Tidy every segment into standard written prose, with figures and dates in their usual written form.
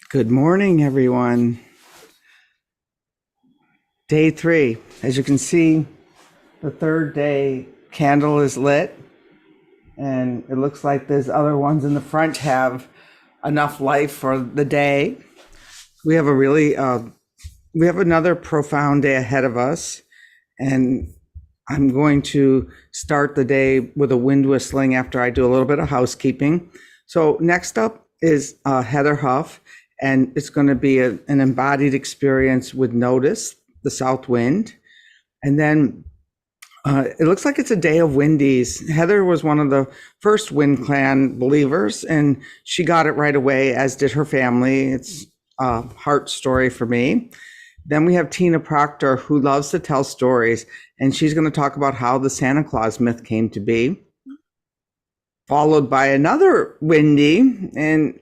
Good morning, everyone. Day 3. As you can see, the third day candle is lit, and it looks like those other ones in the front have enough life for the day. We have another profound day ahead of us, and I'm going to start the day with a wind whistling after I do a little bit of housekeeping. So next up is Heather Huff, and it's going to be an embodied experience with Notice, the South Wind. And then it looks like it's a day of windies. Heather was one of the first Wind Clan believers, and she got it right away, as did her family. It's a heart story for me. Then we have Tina Proctor, who loves to tell stories, and she's going to talk about how the Santa Claus myth came to be. Followed by another Windy, and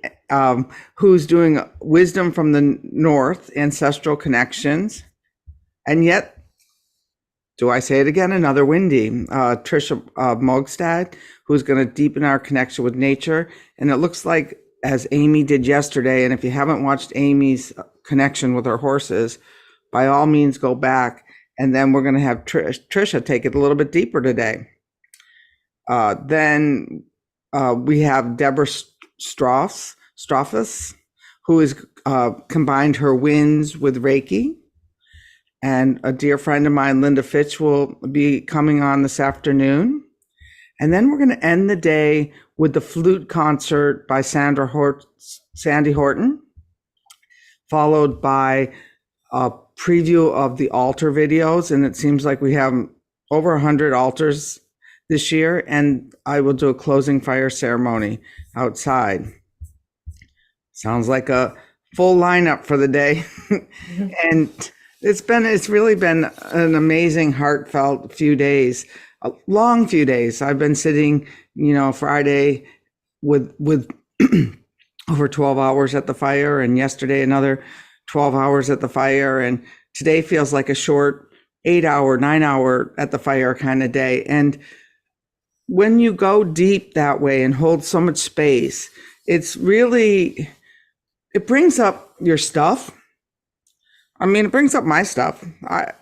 who's doing Wisdom from the North, Ancestral Connections. And yet, do I say it again? Another Windy, Trisha Mogstad, who's going to deepen our connection with nature. And it looks like, as Amy did yesterday, and if you haven't watched Amy's connection with her horses, by all means go back. And then we're going to have Trisha take it a little bit deeper today. Then we have Deborah Stroffus, who has combined her winds with Reiki. And a dear friend of mine, Linda Fitch, will be coming on this afternoon. And then we're going to end the day with the flute concert by Sandy Horton, followed by a preview of the altar videos. And it seems like we have over 100 altars this year. And I will do a closing fire ceremony outside. Sounds like a full lineup for the day. And it's really been an amazing, heartfelt few days, a long few days. I've been sitting, Friday with over 12 hours at the fire, and yesterday another 12 hours at the fire, and today feels like a short 8-hour, 9-hour at the fire kind of day. And when you go deep that way and hold so much space, it brings up your stuff. I mean, it brings up my stuff. I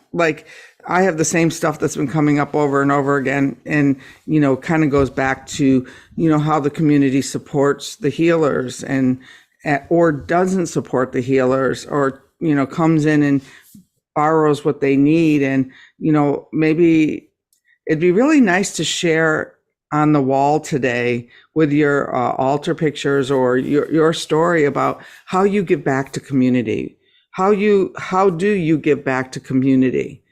have the same stuff that's been coming up over and over again, and, kind of goes back to, how the community supports the healers or doesn't support the healers, or, comes in and borrows what they need. And, maybe it'd be really nice to share on the wall today with your altar pictures or your story about how you give back to community. How do you give back to community?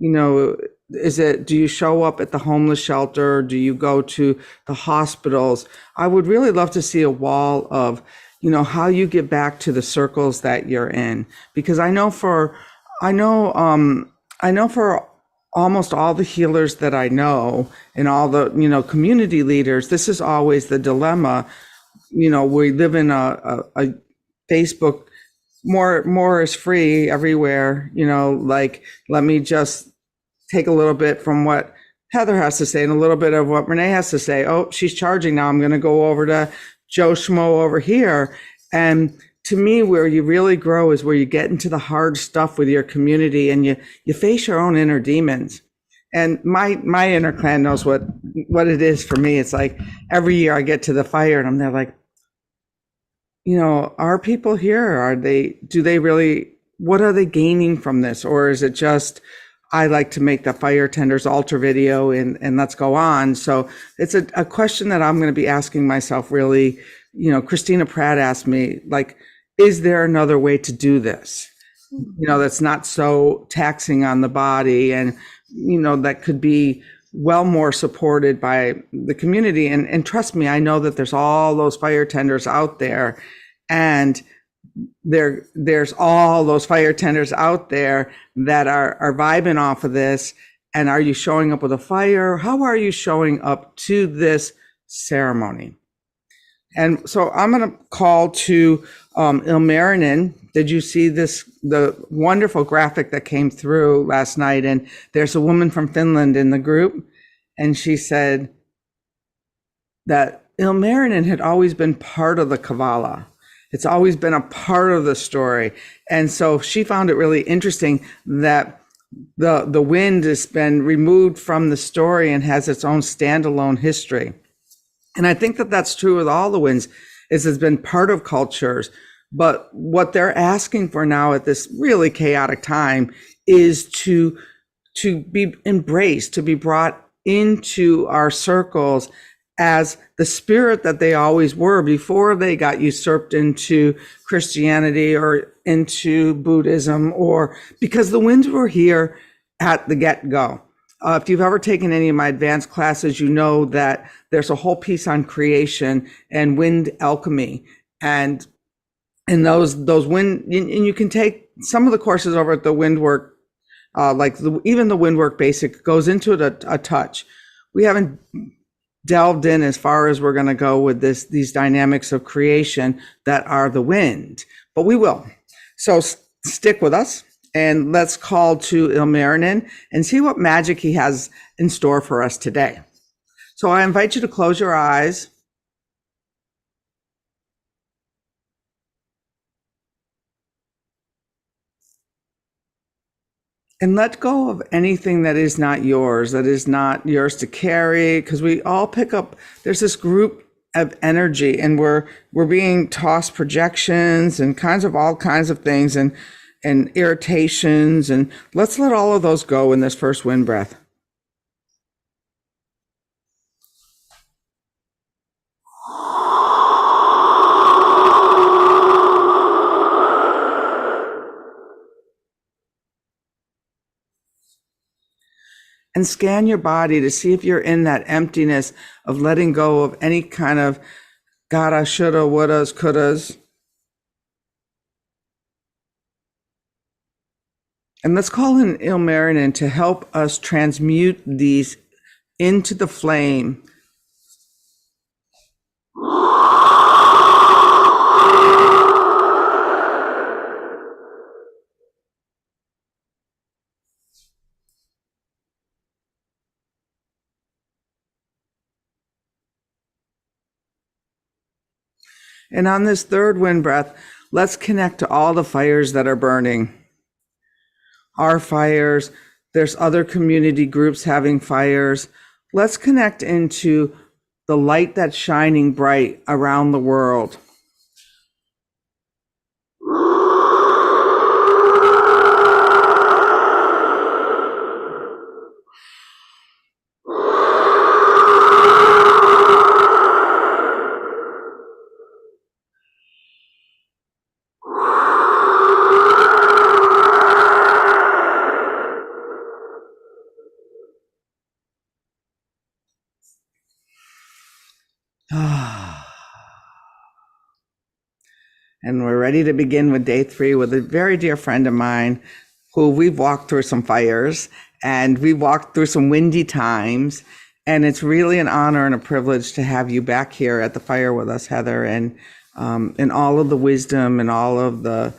Do you show up at the homeless shelter? Do you go to the hospitals? I would really love to see a wall of, how you give back to the circles that you're in, because I know for almost all the healers that I know and all the, community leaders, this is always the dilemma. We live in a Facebook, more is free everywhere, let me just take a little bit from what Heather has to say and a little bit of what Renee has to say. Oh, she's charging now. I'm going to go over to Joe Schmo over here. And to me, where you really grow is where you get into the hard stuff with your community and you face your own inner demons. And my inner clan knows what it is for me. It's like every year I get to the fire and I'm there like, are people here? Do they really, what are they gaining from this? Or is it just, I like to make the fire tenders altar video and let's go on. So it's a question that I'm going to be asking myself really. Christina Pratt asked me, like, is there another way to do this? That's not so taxing on the body and, that could be well more supported by the community. And trust me, I know that there's all those fire tenders out there, and there's all those fire tenders out there that are vibing off of this. And are you showing up with a fire? How are you showing up to this ceremony? And so I'm going to call to Ilmarinen. Did you see the wonderful graphic that came through last night? And there's a woman from Finland in the group, and she said that Ilmarinen had always been part of the Kabbalah. It's always been a part of the story. And so she found it really interesting that the wind has been removed from the story and has its own standalone history. And I think that that's true with all the winds, is it's been part of cultures. But what they're asking for now at this really chaotic time is to be embraced, to be brought into our circles as the spirit that they always were before they got usurped into Christianity or into Buddhism, or because the winds were here at the get-go. If you've ever taken any of my advanced classes, you know that there's a whole piece on creation and wind alchemy, and those wind, and you can take some of the courses over at the Windwork, even the Windwork Basic goes into it a touch. We haven't delved in as far as we're going to go with these dynamics of creation that are the wind, but we will. So stick with us. And let's call to Ilmarinen and see what magic he has in store for us today. So I invite you to close your eyes. And let go of anything that is not yours to carry, because we all pick up, there's this group of energy, and we're being tossed projections and all kinds of things and irritations, and let's let all of those go in this first wind breath. And scan your body to see if you're in that emptiness of letting go of any kind of gotta, shoulda, wouldas, couldas. And let's call in Ilmarinen to help us transmute these into the flame. And on this third wind breath, let's connect to all the fires that are burning. Our fires, there's other community groups having fires. Let's connect into the light that's shining bright around the world. And we're ready to begin with day 3 with a very dear friend of mine who we've walked through some fires and we walked through some windy times. And it's really an honor and a privilege to have you back here at the fire with us, Heather, and all of the wisdom and all of the,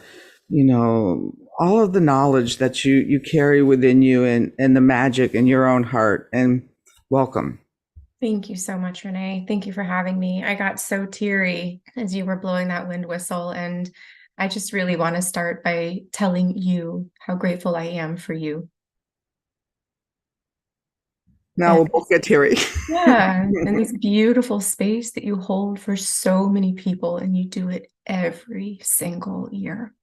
all of the knowledge that you carry within you and the magic in your own heart. And welcome. Thank you so much, Renee. Thank you for having me. I got so teary as you were blowing that wind whistle, and I just really want to start by telling you how grateful I am for you. Now And we'll both get teary. yeah, and this beautiful space that you hold for so many people, and you do it every single year.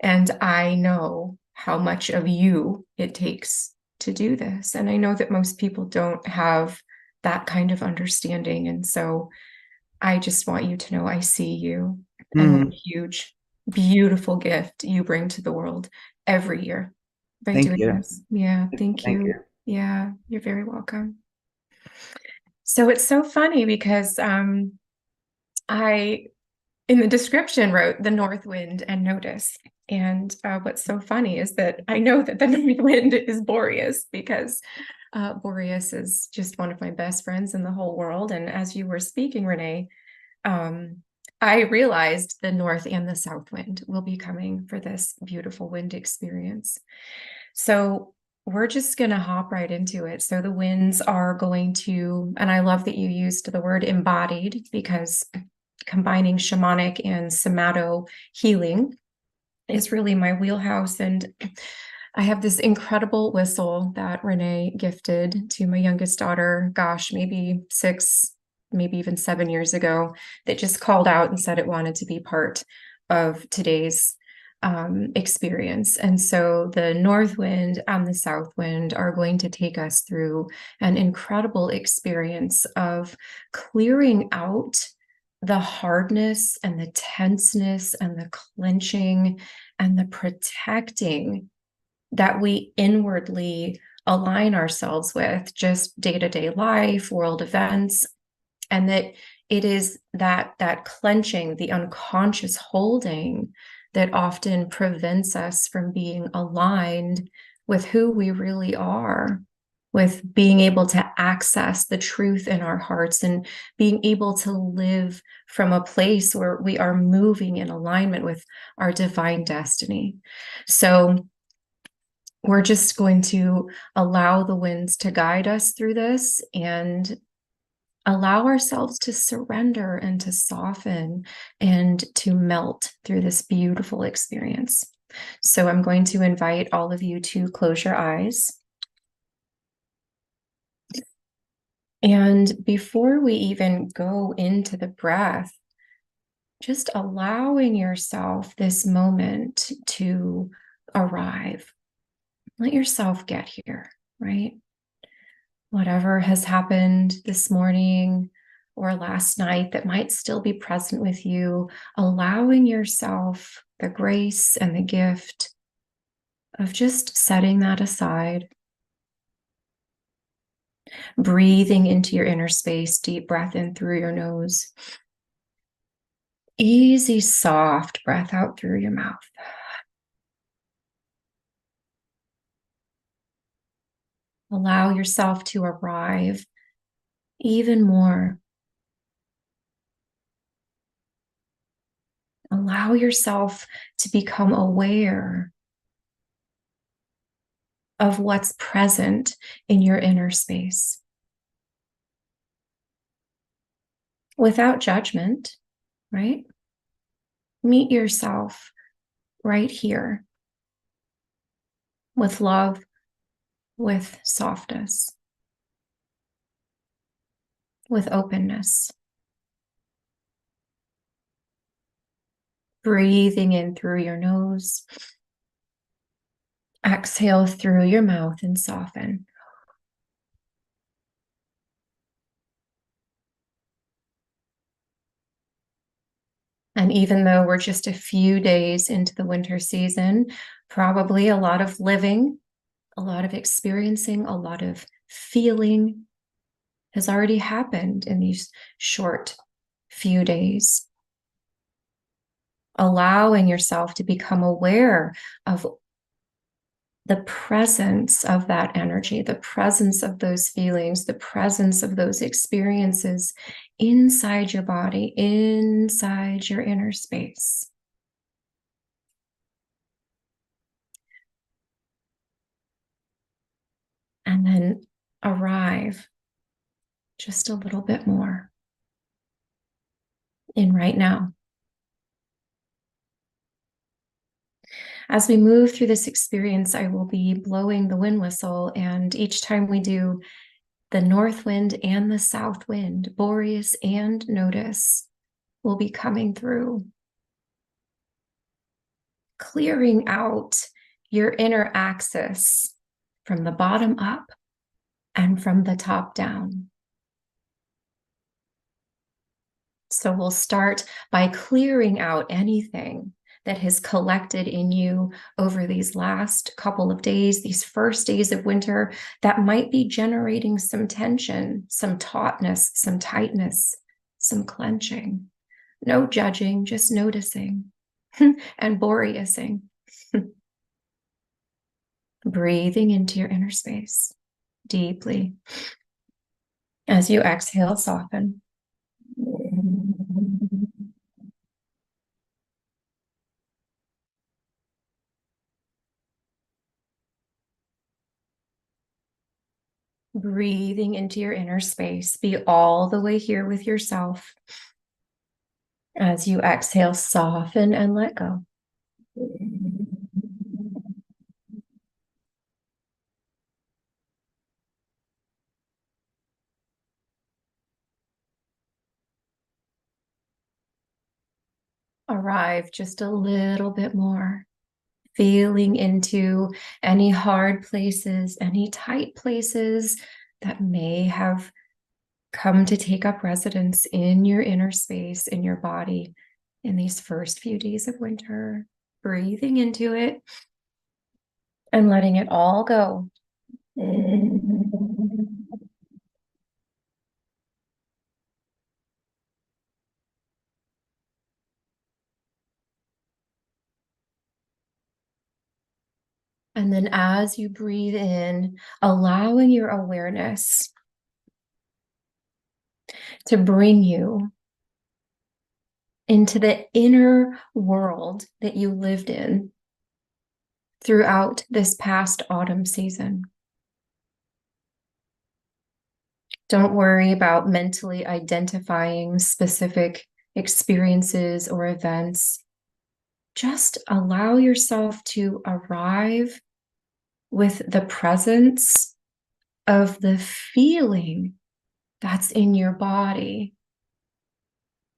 And I know how much of you it takes to do this. And I know that most people don't have that kind of understanding. And so I just want you to know I see you and what a huge, beautiful gift you bring to the world every year by Thank doing you. this. Yeah, thank Thank you. you. Yeah, you're very welcome. So it's so funny because I, in the description, wrote the north wind and notice. And what's so funny is that I know that the north wind is Boreas because Boreas is just one of my best friends in the whole world. And as you were speaking, Renee, I realized the north and the south wind will be coming for this beautiful wind experience. So we're just going to hop right into it. So the winds are going to, and I love that you used the word embodied because combining shamanic and somato healing is really my wheelhouse. And I have this incredible whistle that Renee gifted to my youngest daughter, gosh, maybe 6, maybe even 7 years ago, that just called out and said it wanted to be part of today's experience. And so the north wind and the south wind are going to take us through an incredible experience of clearing out the hardness and the tenseness and the clenching and the protecting that we inwardly align ourselves with just day-to-day life, world events, and that it is that clenching, the unconscious holding that often prevents us from being aligned with who we really are, with being able to access the truth in our hearts and being able to live from a place where we are moving in alignment with our divine destiny. So we're just going to allow the winds to guide us through this and allow ourselves to surrender and to soften and to melt through this beautiful experience. So I'm going to invite all of you to close your eyes. And before we even go into the breath, just allowing yourself this moment to arrive. Let yourself get here, right? Whatever has happened this morning or last night that might still be present with you, allowing yourself the grace and the gift of just setting that aside, breathing into your inner space, deep breath in through your nose, easy, soft breath out through your mouth. Allow yourself to arrive even more. Allow yourself to become aware of what's present in your inner space. Without judgment, right? Meet yourself right here with love, with softness, with openness. Breathing in through your nose. Exhale through your mouth and soften. And even though we're just a few days into the winter season, probably a lot of living, a lot of experiencing, a lot of feeling has already happened in these short few days. Allowing yourself to become aware of the presence of that energy, the presence of those feelings, the presence of those experiences inside your body, inside your inner space. And then arrive just a little bit more in right now. As we move through this experience, I will be blowing the wind whistle, and each time we do the north wind and the south wind, Boreas and Notice, will be coming through, clearing out your inner axis from the bottom up and from the top down. So we'll start by clearing out anything that has collected in you over these last couple of days, these first days of winter, that might be generating some tension, some tautness, some tightness, some clenching. No judging, just noticing and boreasing. Breathing into your inner space deeply. As you exhale, soften. Breathing into your inner space. Be all the way here with yourself. As you exhale, soften and let go. Arrive just a little bit more, feeling into any hard places, any tight places that may have come to take up residence in your inner space, in your body, in these first few days of winter. Breathing into it and letting it all go. And then as you breathe in, allowing your awareness to bring you into the inner world that you lived in throughout this past autumn season. Don't worry about mentally identifying specific experiences or events. Just allow yourself to arrive with the presence of the feeling that's in your body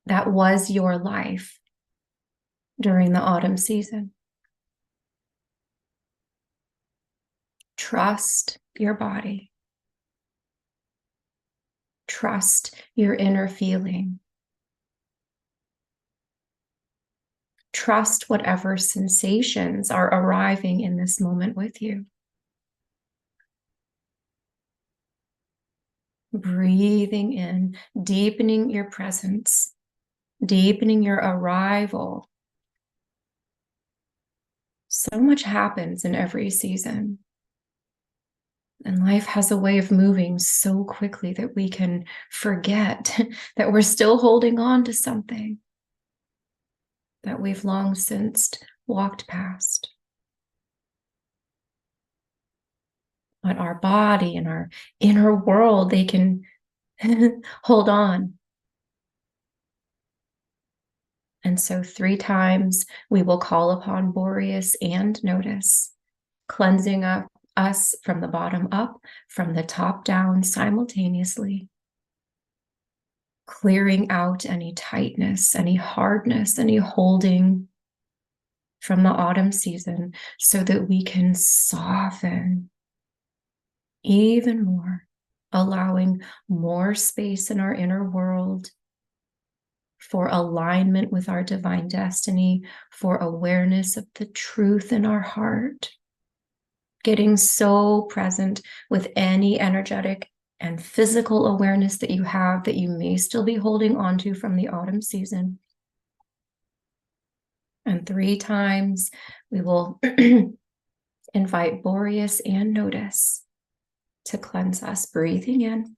that was your life during the autumn season. Trust your body. Trust your inner feeling. Trust whatever sensations are arriving in this moment with you. Breathing in, deepening your presence, deepening your arrival. So much happens in every season. And life has a way of moving so quickly that we can forget that we're still holding on to something that we've long since walked past. But our body and our inner world, they can hold on. And so 3 times we will call upon Boreas and Notice, cleansing us from the bottom up, from the top down simultaneously, clearing out any tightness, any hardness, any holding from the autumn season so that we can soften even more, allowing more space in our inner world for alignment with our divine destiny, for awareness of the truth in our heart, getting so present with any energetic and physical awareness that you have that you may still be holding on to from the autumn season. And 3 times we will invite Boreas and Notice to cleanse us. Breathing in.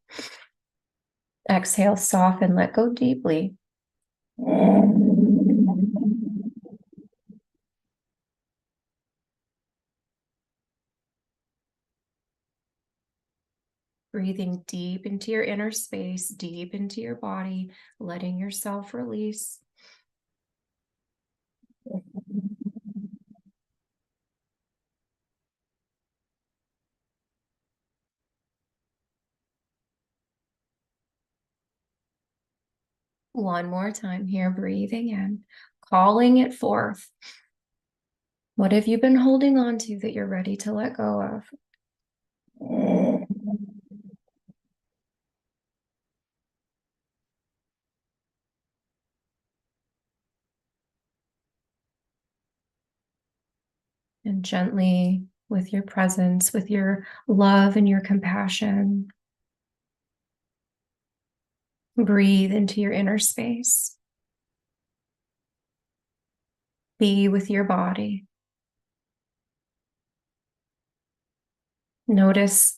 Exhale, soften, let go deeply. Breathing deep into your inner space, deep into your body, letting yourself release. One more time here, breathing in, calling it forth. What have you been holding on to that you're ready to let go of? And gently, with your presence, with your love and your compassion, breathe into your inner space. Be with your body. Notice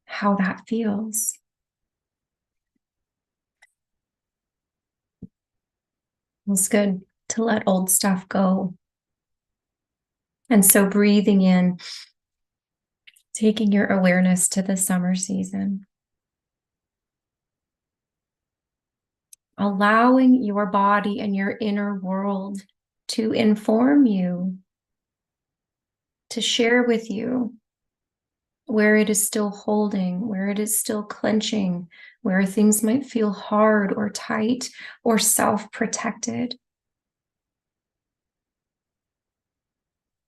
how that feels. Feels good to let old stuff go. And so breathing in, taking your awareness to the summer season. Allowing your body and your inner world to inform you, to share with you where it is still holding, where it is still clenching, where things might feel hard or tight or self-protected.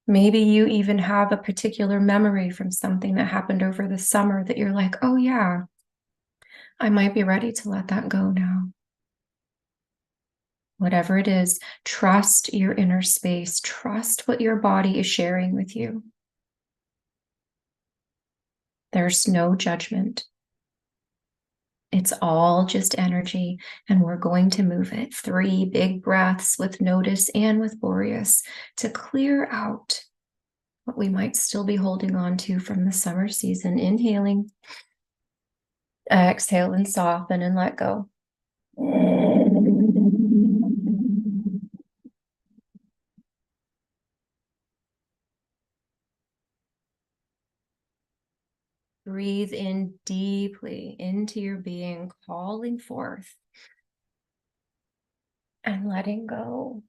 Maybe you even have a particular memory from something that happened over the summer that you're like, oh yeah, I might be ready to let that go now. Whatever it is, trust your inner space. Trust what your body is sharing with you. There's no judgment. It's all just energy, and we're going to move it. 3 big breaths with Notice and with Boreas to clear out what we might still be holding on to from the summer season. Inhaling, exhale and soften and let go. Breathe in deeply into your being, calling forth and letting go.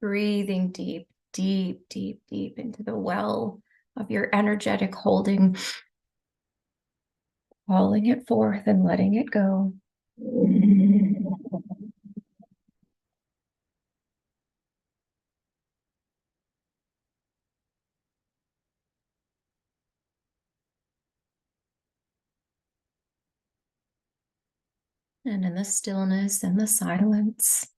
Breathing deep, deep, deep, deep into the well of your energetic holding, calling it forth and letting it go. And in the stillness and the silence,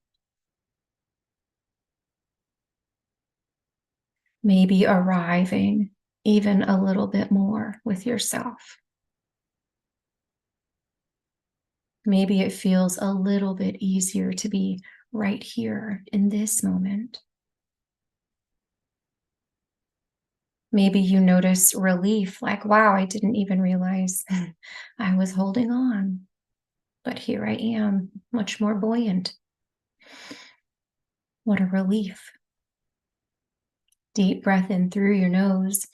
maybe arriving even a little bit more with yourself. Maybe it feels a little bit easier to be right here in this moment. Maybe you notice relief, like, wow, I didn't even realize I was holding on. But here I am, much more buoyant. What a relief. Deep breath in through your nose.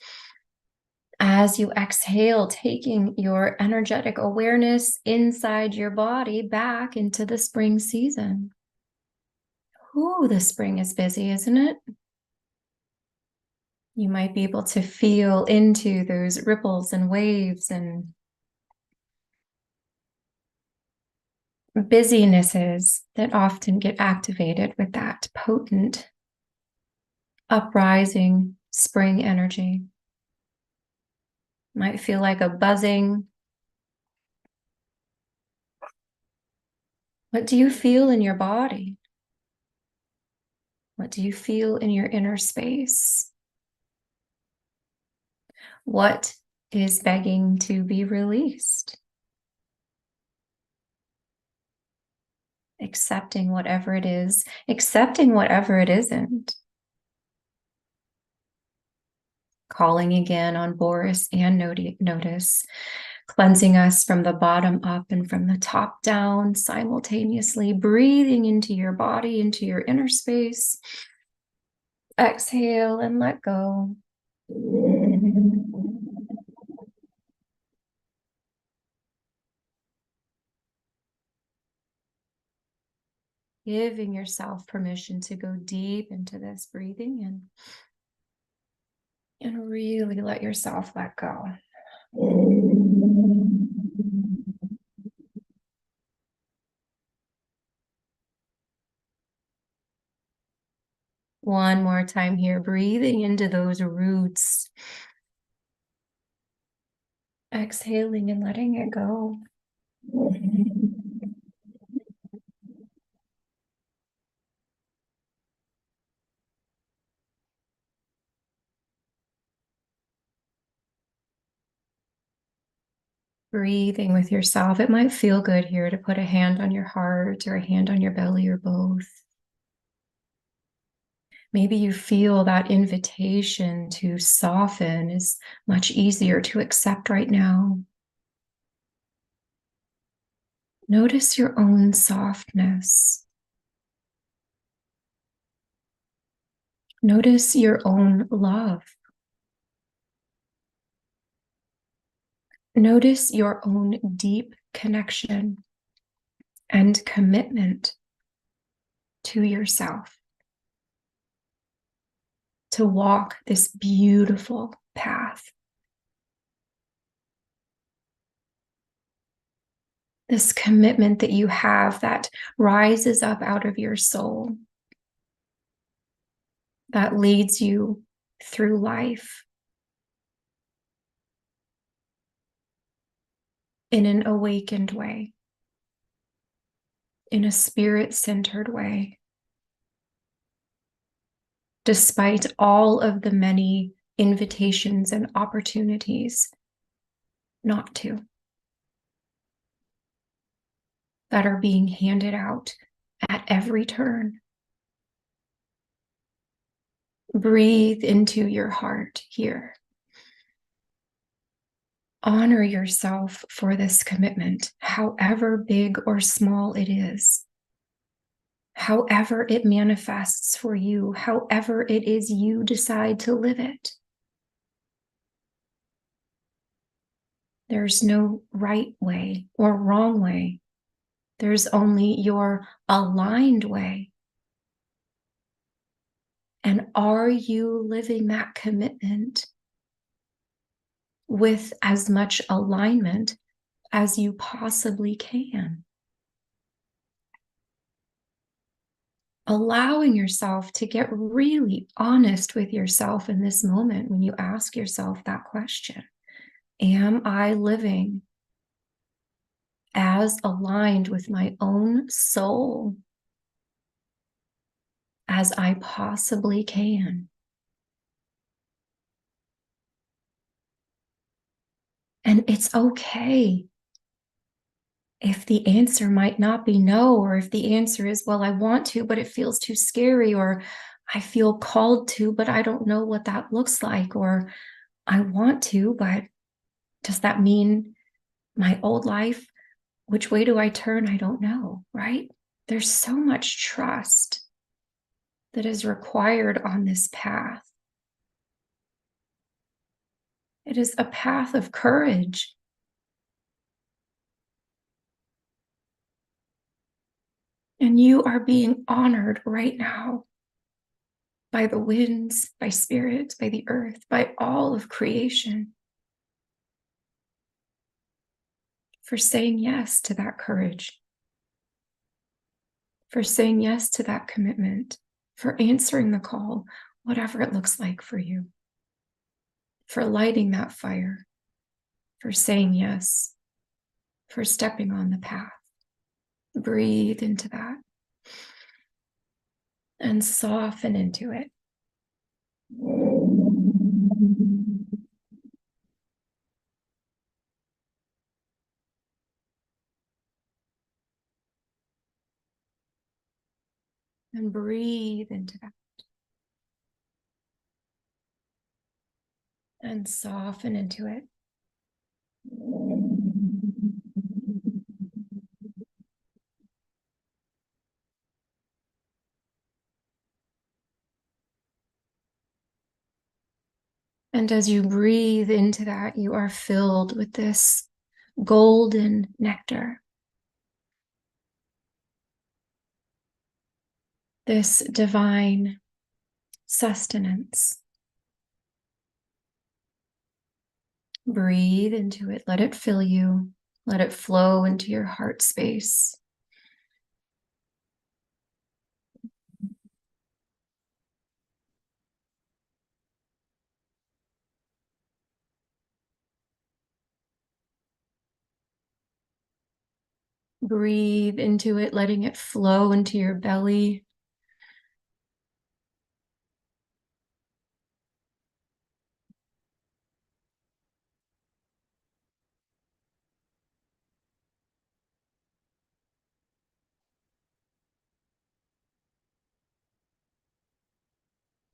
As you exhale, taking your energetic awareness inside your body back into the spring season. Ooh, the spring is busy, isn't it? You might be able to feel into those ripples and waves and busynesses that often get activated with that potent, uprising spring energy. Might feel like a buzzing. What do you feel in your body? What do you feel in your inner space? What is begging to be released? Accepting whatever it is, accepting whatever it isn't. Calling again on Boris and Notice, cleansing us from the bottom up and from the top down, simultaneously breathing into your body, into your inner space. Exhale and let go. giving yourself permission to go deep into this, breathing in. And really let yourself let go. One more time here, breathing into those roots. Exhaling and letting it go. Breathing with yourself. It might feel good here to put a hand on your heart or a hand on your belly or both. Maybe you feel that invitation to soften is much easier to accept right now. Notice your own softness. Notice your own love. Notice your own deep connection and commitment to yourself to walk this beautiful path. This commitment that you have that rises up out of your soul, that leads you through life in an awakened way, in a spirit-centered way, despite all of the many invitations and opportunities not to, that are being handed out at every turn. Breathe into your heart here. Honor yourself for this commitment, however big or small it is, however it manifests for you, however it is you decide to live it. There's no right way or wrong way. There's only your aligned way. And are you living that commitment with as much alignment as you possibly can? Allowing yourself to get really honest with yourself in this moment when you ask yourself that question. Am I living as aligned with my own soul as I possibly can? And it's okay if the answer might not be no, or if the answer is, well, I want to, but it feels too scary, or I feel called to, but I don't know what that looks like, or I want to, but does that mean my old life? Which way do I turn? I don't know, right? There's so much trust that is required on this path. It is a path of courage. And you are being honored right now by the winds, by spirit, by the earth, by all of creation for saying yes to that courage, for saying yes to that commitment, for answering the call, whatever it looks like for you, for lighting that fire, for saying yes, for stepping on the path. Breathe into that and soften into it. And breathe into that. And soften into it. And as you breathe into that, you are filled with this golden nectar. this divine sustenance. Breathe into it. Let it fill you. Let it flow into your heart space. Breathe into it, letting it flow into your belly.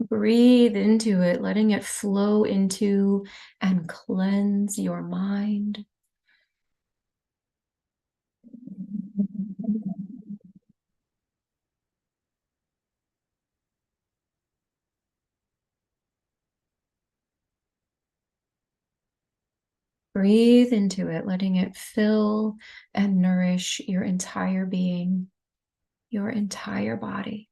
Breathe into it, letting it flow into and cleanse your mind. Breathe into it, letting it fill and nourish your entire being, your entire body.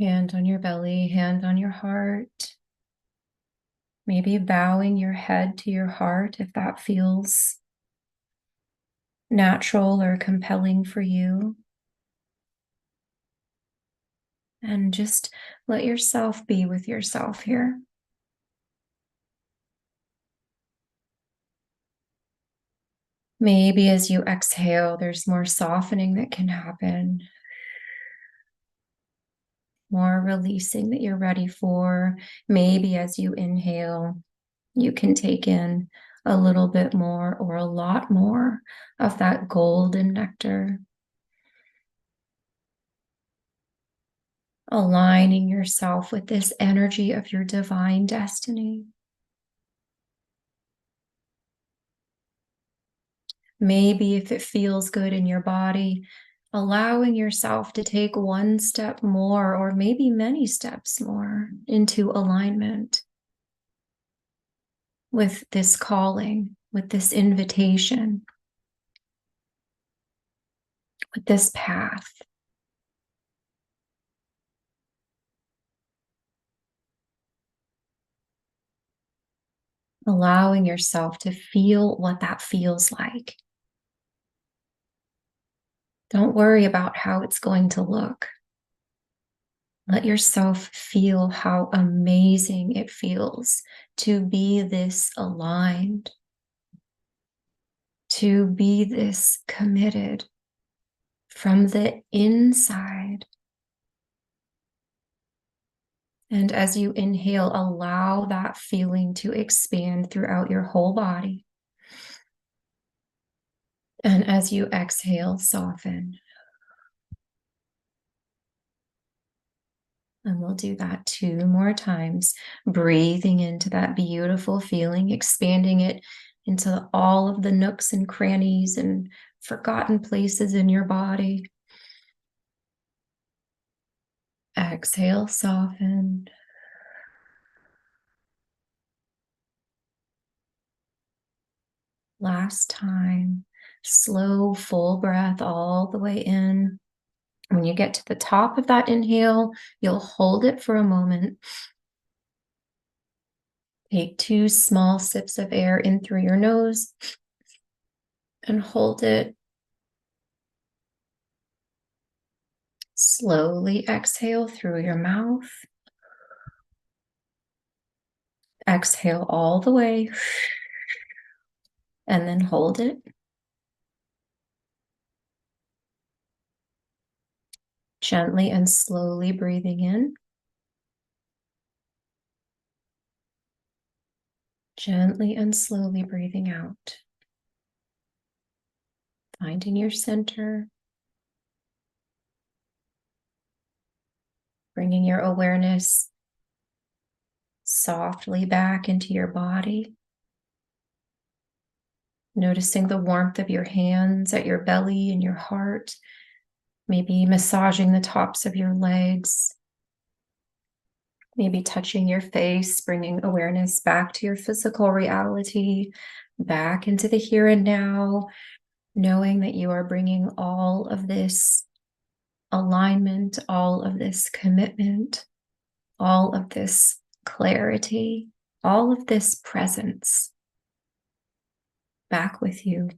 Hand on your belly, hand on your heart. Maybe bowing your head to your heart if that feels natural or compelling for you. And just let yourself be with yourself here. Maybe as you exhale, there's more softening that can happen, more releasing that you're ready for. Maybe as you inhale, you can take in a little bit more or a lot more of that golden nectar. Aligning yourself with this energy of your divine destiny. Maybe if it feels good in your body, allowing yourself to take one step more, or maybe many steps more, into alignment with this calling, with this invitation, with this path. Allowing yourself to feel what that feels like. Don't worry about how it's going to look. Let yourself feel how amazing it feels to be this aligned, to be this committed from the inside. And as you inhale, allow that feeling to expand throughout your whole body. And as you exhale, soften. And we'll do that 2 more times, breathing into that beautiful feeling, expanding it into all of the nooks and crannies and forgotten places in your body. Exhale, soften. Last time, slow, full breath all the way in. When you get to the top of that inhale, you'll hold it for a moment. Take 2 small sips of air in through your nose and hold it. Slowly exhale through your mouth. Exhale all the way and then hold it. Gently and slowly breathing in. Gently and slowly breathing out. Finding your center. Bringing your awareness softly back into your body. Noticing the warmth of your hands at your belly and your heart. Maybe massaging the tops of your legs. Maybe touching your face, bringing awareness back to your physical reality, back into the here and now, knowing that you are bringing all of this alignment, all of this commitment, all of this clarity, all of this presence back with you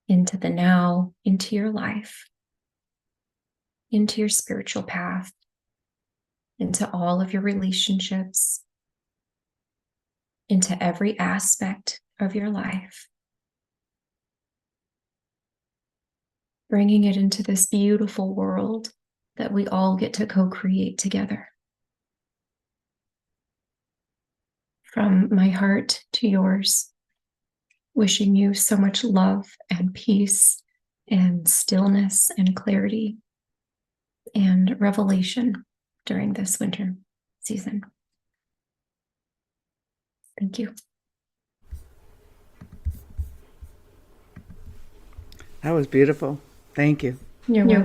into the now, into your life, into your spiritual path, into all of your relationships, into every aspect of your life. Bringing it into this beautiful world that we all get to co-create together. From my heart to yours, wishing you so much love and peace and stillness and clarity and revelation during this winter season. Thank you. That was beautiful. Thank you. You're welcome.